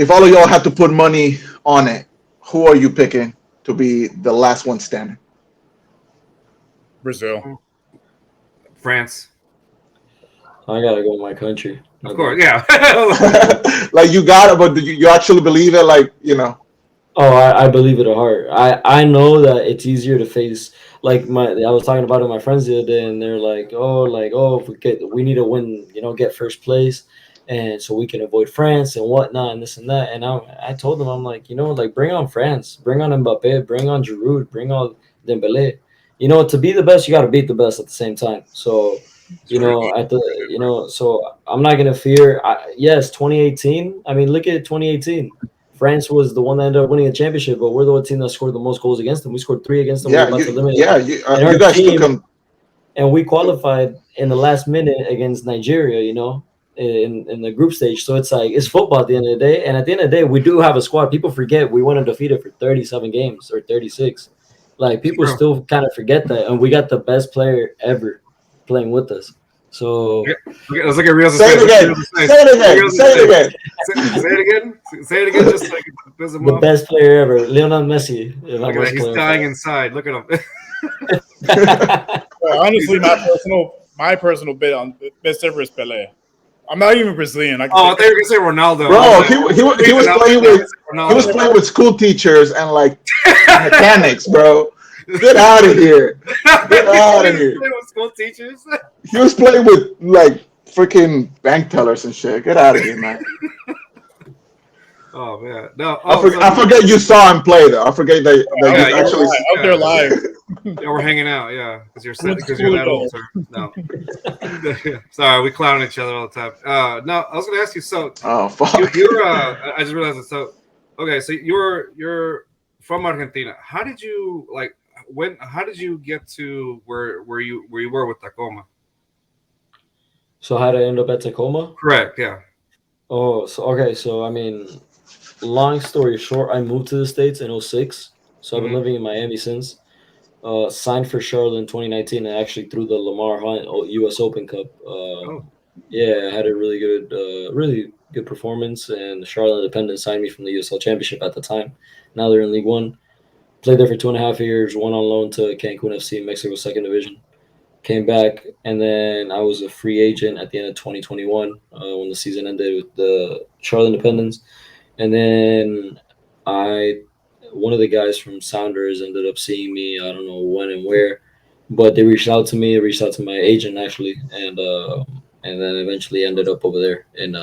all of y'all had to put money on it, who are you picking to be the last one standing? Brazil. France. I gotta go with my country. Of course, yeah. Like you got it, but do you actually believe it? Like Oh, I believe it at heart. I know that it's easier to face. Like I was talking about it with my friends the other day, and they're like, if we need to win, get first place, and so we can avoid France and whatnot and this and that. And I told them, I'm like, bring on France, bring on Mbappe, bring on Giroud, bring on Dembele. To be the best, you got to beat the best at the same time. So. So I'm not gonna fear. Yes, 2018. I mean, look at 2018. France was the one that ended up winning the championship, but we're the team that scored the most goals against them. We scored 3 against them. Yeah, you guys took them, and we qualified in the last minute against Nigeria. In the group stage. So it's like it's football at the end of the day. And at the end of the day, we do have a squad. People forget we went undefeated for 37 games or 36. Like people still kind of forget that, and we got the best player ever playing with us. So let's look at real. Say it again. Say it again. Just like the best player ever, Lionel Messi. He's dying inside. Look at him. Honestly, my personal bet on best ever is Pelé. I'm not even Brazilian. I thought you were gonna say Ronaldo. Bro, he was playing with school teachers and like mechanics, bro. Get out of here! Get out of here! With school teachers. He was playing with like freaking bank tellers and shit. Get out of here, man! Oh man, no. I forget you saw him play though. I forget that you actually out there live. Yeah, we're hanging out. Yeah, because you're that old, sir. No. Sorry, we clown each other all the time. No, I was going to ask you. So, fuck. you're I just realized it. So, okay, so you're from Argentina. How did you How did you get to where you were with Tacoma? So how did I end up at Tacoma? Correct. Yeah. Oh, so okay. So I mean, long story short, I moved to the States in 06. So I've been living in Miami since. Signed for Charlotte in 2019 and actually threw the Lamar Hunt U.S. Open Cup. Yeah, I had a really good performance, and the Charlotte Independent signed me from the USL Championship at the time. Now they're in League One. Played there for 2.5 years, went on loan to Cancun FC, Mexico's second division. Came back, and then I was a free agent at the end of 2021 when the season ended with the Charlotte Independence. And then one of the guys from Sounders ended up seeing me. I don't know when and where, but they reached out to me. Reached out to my agent actually, and then eventually ended up over there in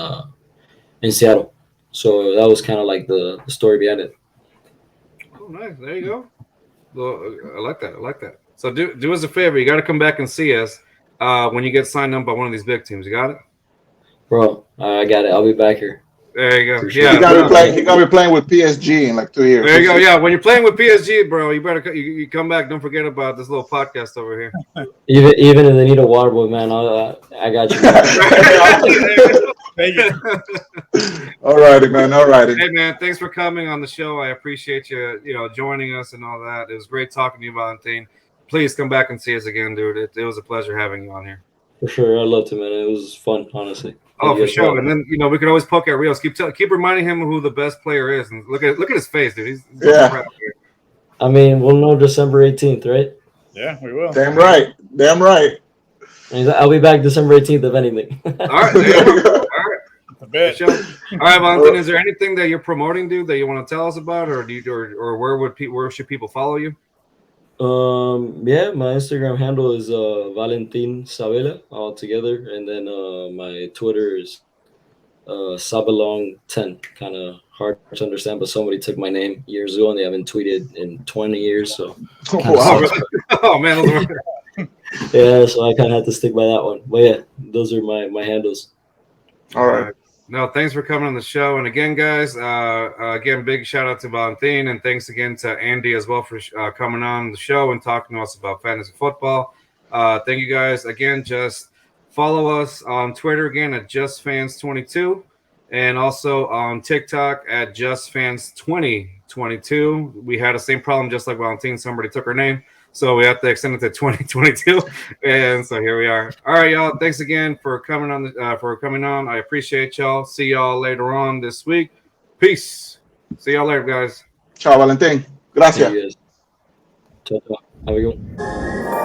Seattle. So that was kind of like the story behind it. Oh, nice. There you go. Well, I like that. I like that. So do us a favor. You got to come back and see us when you get signed up by one of these big teams. You got it, bro. I got it. I'll be back here. There you go. Sure. Yeah, he gotta be playing with PSG in like 2 years. There you go. Yeah, when you're playing with PSG, bro, you better you come back. Don't forget about this little podcast over here. Even if they need a water boy, man, I got you. Thank you. All righty, man. All righty. Hey, man, thanks for coming on the show. I appreciate you, joining us and all that. It was great talking to you, Valentin. Please come back and see us again, dude. It was a pleasure having you on here. For sure, I loved it, man. It was fun, honestly. Oh, for sure. And then we could always poke at Rios. Keep reminding him who the best player is. And look at his face, dude. He's yeah. I mean, we'll know December 18th, right? Yeah, we will. Damn right. Damn right. I'll be back December 18th, if anything. All right. There you go. All right. A bit. All right, Valentin. Is there anything that you're promoting, dude, that you want to tell us about, or where should people follow you? Yeah, my Instagram handle is Valentin Sabella all together, and then my Twitter is Sabelong10. Kind of hard to understand, but somebody took my name years ago and they haven't tweeted in 20 years, so wow. Oh man, yeah, so I kind of had to stick by that one. But yeah, those are my handles. All right. No, thanks for coming on the show. And again, guys, again, big shout out to Valentin, and thanks again to Andy as well for coming on the show and talking to us about fantasy football. Thank you guys again. Just follow us on Twitter again at JustFans22, and also on TikTok at JustFans2022. We had the same problem just like Valentin. Somebody took her name, so we have to extend it to 2022, and so here we are. All right, y'all. Thanks again for coming on. I appreciate y'all. See y'all later on this week. Peace. See y'all later, guys. Ciao, Valentin. Gracias. Ciao. Have a good one.